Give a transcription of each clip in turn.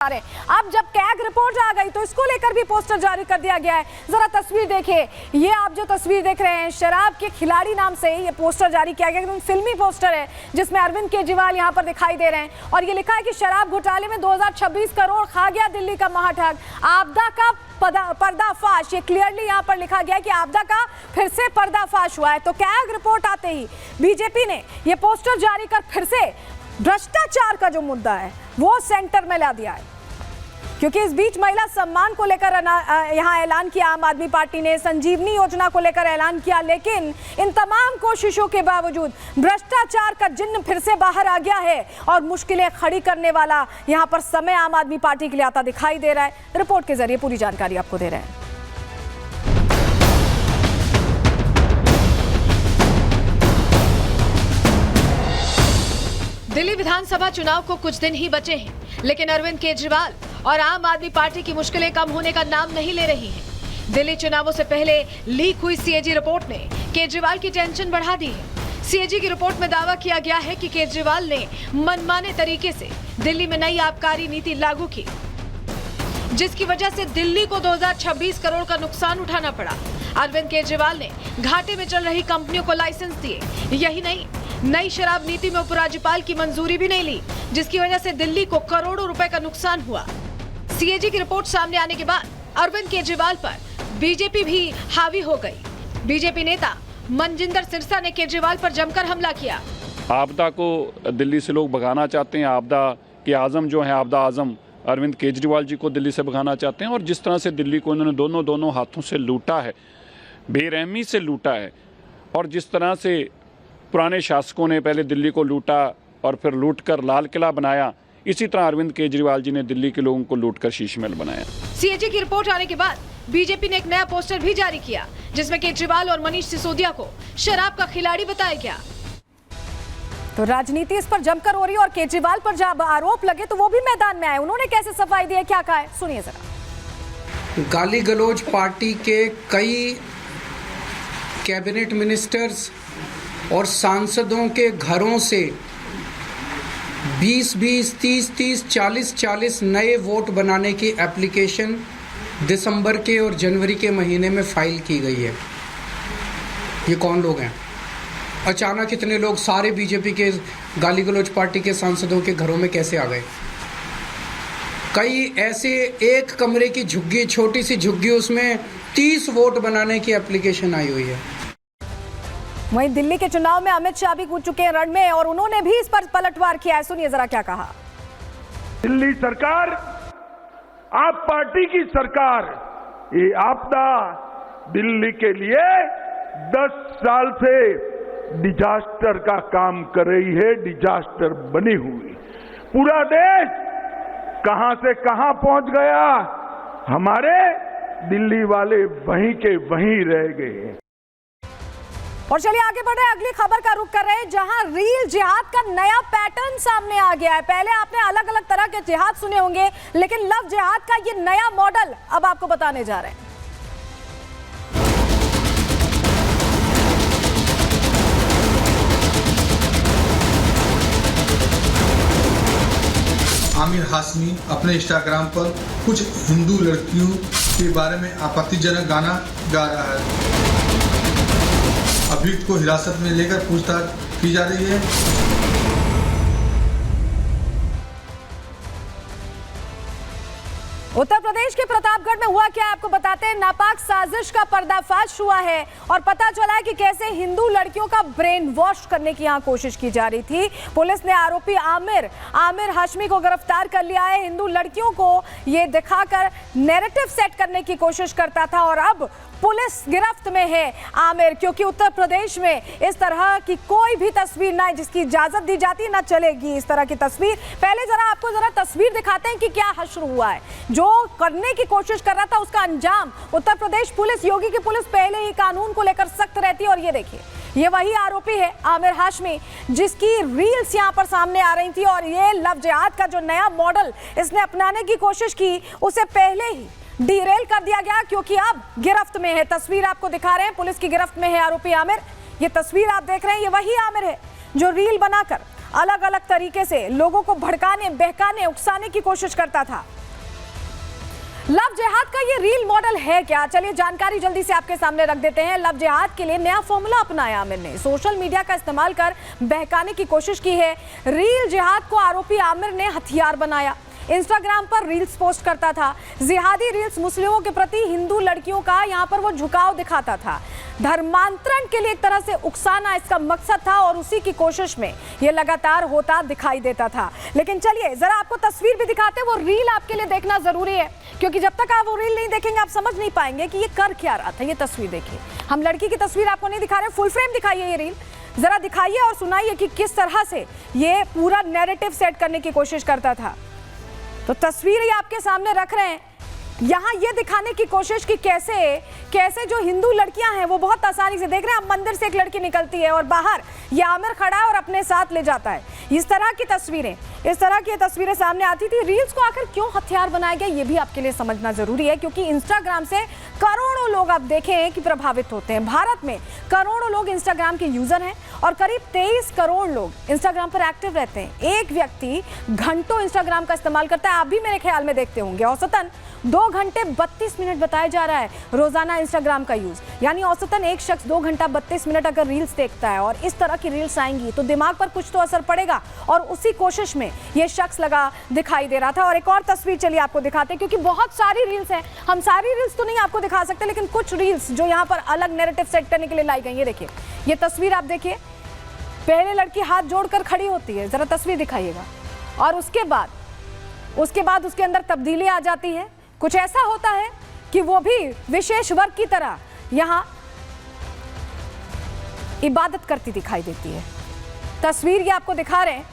अब जब CAG report आ गई तो इसको लेकर भी पोस्टर जारी कर दिया गया है। जरा तस्वीर देखिए, ये आप जो तस्वीर देख रहे हैं शराब के खिलाड़ी नाम से ये पोस्टर जारी किया गया, एकदम फिल्मी पोस्टर है जिसमें अरविंद केजरीवाल यहां पर दिखाई दे रहे हैं और ये लिखा है कि शराब घोटाले में 2026 करोड़ खा गया दिल्ली का महाठग, आपदा का पर्दाफाश। ये क्लियरली यहाँ पर लिखा गया कि आपदा का फिर से पर्दाफाश हुआ है। तो कैग रिपोर्ट आते ही बीजेपी ने ये पोस्टर जारी कर फिर से भ्रष्टाचार का जो मुद्दा है वो सेंटर में ला दिया है, क्योंकि इस बीच महिला सम्मान को लेकर यहां ऐलान किया आम आदमी पार्टी ने, संजीवनी योजना को लेकर ऐलान किया, लेकिन इन तमाम कोशिशों के बावजूद भ्रष्टाचार का जिन्न फिर से बाहर आ गया है और मुश्किलें खड़ी करने वाला यहां पर समय आम आदमी पार्टी के लिए आता दिखाई दे रहा है। रिपोर्ट के जरिए पूरी जानकारी आपको दे रहे हैं। दिल्ली विधानसभा चुनाव को कुछ दिन ही बचे हैं, लेकिन अरविंद केजरीवाल और आम आदमी पार्टी की मुश्किलें कम होने का नाम नहीं ले रही हैं। दिल्ली चुनावों से पहले लीक हुई सीएजी रिपोर्ट ने केजरीवाल की टेंशन बढ़ा दी है। सीएजी की रिपोर्ट में दावा किया गया है कि केजरीवाल ने मनमाने तरीके से दिल्ली में नई आबकारी नीति लागू की, जिसकी वजह से दिल्ली को 2026 करोड़ का नुकसान उठाना पड़ा। अरविंद केजरीवाल ने घाटे में चल रही कंपनियों को लाइसेंस दिए। यही नहीं, नई शराब नीति में उपराज्यपाल की मंजूरी भी नहीं ली, जिसकी वजह से दिल्ली को करोड़ों रुपए का नुकसान हुआ। सीएजी की रिपोर्ट सामने आने के बाद अरविंद केजरीवाल पर बीजेपी भी हावी हो गई। बीजेपी नेता मनजिंदर सिरसा ने केजरीवाल पर जमकर हमला किया। आपदा को दिल्ली से लोग भगाना चाहते हैं, आपदा के आजम जो है आपदा आजम अरविंद केजरीवाल जी को दिल्ली से भगाना चाहते हैं, और जिस तरह से दिल्ली को उन्होंने दोनों हाथों से लूटा है, बेरहमी से लूटा है, और जिस तरह से पुराने शासकों ने पहले दिल्ली को लूटा और फिर लूटकर लाल किला बनाया, इसी तरह अरविंद केजरीवाल जी ने दिल्ली के लोगों को लूटकर शीशमहल बनाया। सीएजी की रिपोर्ट आने के बाद बीजेपी ने एक नया पोस्टर भी जारी किया, जिसमें केजरीवाल और मनीष सिसोदिया को शराब का खिलाड़ी बताया गया। तो राजनीति इस पर जमकर हो रही है और केजरीवाल पर जब आरोप लगे तो वो भी मैदान में आए। उन्होंने कैसे सफाई दी है, क्या कहा है, सुनिए जरा। गाली गलौज पार्टी के कई कैबिनेट मिनिस्टर्स और सांसदों के घरों से 20-20, 30-30, 40-40 नए वोट बनाने की एप्लीकेशन दिसंबर के और जनवरी के महीने में फाइल की गई है। ये कौन लोग हैं? अचानक इतने लोग सारे बीजेपी के गाली गलौज पार्टी के सांसदों के घरों में कैसे आ गए? कई ऐसे एक कमरे की झुग्गी, छोटी सी झुग्गी, उसमें 30 वोट बनाने की एप्लीकेशन आई हुई है। वहीं दिल्ली के चुनाव में अमित शाह भी कूद चुके हैं रण में और उन्होंने भी इस पर पलटवार किया है। सुनिए जरा क्या कहा। दिल्ली सरकार, आप पार्टी की सरकार, ये आपदा दिल्ली के लिए 10 साल से डिजास्टर का काम कर रही है, डिजास्टर बनी हुई। पूरा देश कहां से कहां पहुंच गया, हमारे दिल्ली वाले वहीं के वहीं रह गए। और चलिए आगे बढ़े, अगली खबर का रुख कर रहे हैं, जहां रील जिहाद का नया पैटर्न सामने आ गया है। पहले आपने अलग अलग तरह के जिहाद सुने होंगे, लेकिन लव जिहाद का ये नया मॉडल अब आपको बताने जा रहे हैं। आमिर हाशमी अपने इंस्टाग्राम पर कुछ हिंदू लड़कियों के बारे में आपत्तिजनक गाना गा रहा है। अभियुक्त को हिरासत में लेकर पूछताछ की जा रही है। उत्तर प्रदेश के प्रतापगढ़ में हुआ क्या आपको बताते हैं। नापाक साजिश का पर्दाफाश हुआ है और पता चला है कि कैसे हिंदू लड़कियों का ब्रेन वॉश करने की यहां कोशिश की जा रही थी। पुलिस ने आरोपी आमिर हाशमी को गिरफ्तार कर लिया है। हिंदू लड़कियों को ये दिखाकर नैरेटिव सेट करने की कोशिश करता था और अब पुलिस गिरफ्त में है आमिर, क्योंकि उत्तर प्रदेश में इस तरह की कोई भी तस्वीर ना जिसकी इजाजत दी जाती ना चलेगी इस तरह की तस्वीर। पहले जरा आपको तस्वीर दिखाते हैं कि क्या हश्र हुआ है। जो करने की कोशिश कर रहा था उसका अंजाम, उत्तर प्रदेश पुलिस, योगी की पुलिस पहले ही कानून को लेकर सख्त रहती है। और ये देखिए, ये वही आरोपी है आमिर हाशमी, जिसकी रील्स यहाँ पर सामने आ रही थी और ये लव जिहाद का जो नया मॉडल इसने अपनाने की कोशिश की, उसे पहले ही डीरेल कर दिया गया, क्योंकि अब गिरफ्त में है। तस्वीर आपको दिखा रहे हैं, पुलिस की गिरफ्त में है आरोपी आमिर। ये तस्वीर आप देख रहे हैं, ये वही आमिर है जो रील बनाकर अलग अलग तरीके से लोगों को भड़काने, बहकाने, उकसाने की कोशिश करता था। लव जिहाद का ये रील मॉडल है क्या? चलिए जानकारी जल्दी से आपके सामने रख देते हैं। लव जिहाद के लिए नया फॉर्मूला अपनाया आमिर ने। सोशल मीडिया का इस्तेमाल कर बहकाने की कोशिश की है। रील जिहाद को आरोपी आमिर ने हथियार बनाया। इंस्टाग्राम पर रील्स पोस्ट करता था। जिहादी रील्स मुस्लिमों के प्रति हिंदू लड़कियों का यहाँ पर वो झुकाव दिखाता था। धर्मांतरण के लिए एक तरह से उकसाना इसका मकसद था और उसी की कोशिश में ये लगातार होता दिखाई देता था। लेकिन चलिए जरा आपको तस्वीर भी दिखाते हैं। वो रील आपके लिए देखना जरूरी है, क्योंकि जब तक आप वो रील नहीं देखेंगे आप समझ नहीं पाएंगे कि ये कर क्या रहा था। ये तस्वीर देखिए, हम लड़की की तस्वीर आपको नहीं दिखा रहे, फुल फ्रेम दिखाइए ये रील, जरा दिखाइए और सुनाइए कि किस तरह से ये पूरा नैरेटिव सेट करने की कोशिश करता था। तो तस्वीर ये आपके सामने रख रहे हैं। यहाँ ये दिखाने की कोशिश की कैसे जो हिंदू लड़कियां हैं वो बहुत आसानी से, देख रहे हैं आप, मंदिर से एक लड़की निकलती है और बाहर ये आमिर खड़ा है और अपने साथ ले जाता है। इस तरह की तस्वीरें सामने आती थी। रील्स को आखिर क्यों हथियार बनाया गया ये भी आपके लिए समझना जरूरी है, क्योंकि इंस्टाग्राम से करोड़ों लोग आप देखें कि प्रभावित होते हैं। भारत में करोड़ों लोग इंस्टाग्राम के यूजर हैं और करीब 23 करोड़ लोग इंस्टाग्राम पर एक्टिव रहते हैं। एक व्यक्ति घंटों इंस्टाग्राम का इस्तेमाल करता है। आप भी मेरे ख्याल में देखते होंगे। औसतन 2 घंटे 32 मिनट बताया जा रहा है रोजाना इंस्टाग्राम का यूज, यानी औसतन एक शख्स 2 घंटा 32 मिनट अगर रील्स देखता है और इस तरह की रील्स आएंगी तो दिमाग पर कुछ तो असर पड़ेगा, और उसी कोशिश में ये शख्स लगा दिखाई दे रहा था। और एक और तस्वीर चलिए आपको दिखाते हैं, क्योंकि बहुत सारी रील्स हैं, हम सारी रील्स तो नहीं आपको दिखा सकते, लेकिन कुछ रील्स जो यहाँ पर अलग नैरेटिव सेट करने के लिए लाई गई है। देखिए ये तस्वीर आप देखिए, पहले लड़की हाथ जोड़कर खड़ी होती है, जरा तस्वीर दिखाइएगा, और उसके बाद उसके अंदर तब्दीली आ जाती है। कुछ ऐसा होता है कि वो भी विशेष वर्ग की तरह यहाँ इबादत करती दिखाई देती है। तस्वीर ये आपको दिखा रहे हैं,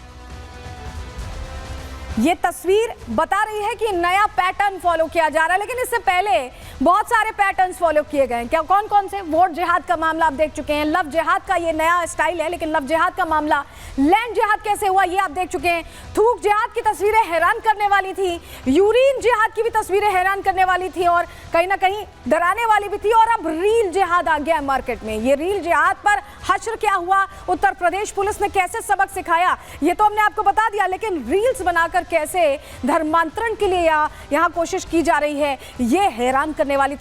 ये तस्वीर बता रही है कि नया पैटर्न फॉलो किया जा रहा है, लेकिन इससे पहले बहुत सारे पैटर्न्स फॉलो किए गए हैं। क्या कौन कौन से? वोट जिहाद का मामला आप देख चुके हैं, लव जिहाद का ये नया स्टाइल है, लेकिन लव जिहाद का मामला, लैंड जिहाद कैसे हुआ ये आप देख चुके हैं। थूक जिहाद की तस्वीरें हैरान करने वाली थी, यूरिन जिहाद की भी तस्वीरें हैरान करने वाली थी और कहीं ना कहीं डराने वाली भी थी, और अब रील जिहाद आ गया है मार्केट में। ये रील जिहाद पर हश्र क्या हुआ, उत्तर प्रदेश पुलिस ने कैसे सबक सिखाया, ये तो हमने आपको बता दिया, लेकिन रील्स बनाकर कैसे धर्मांतरण के लिए यहाँ कोशिश की जा रही है, ये हैरान करने वाली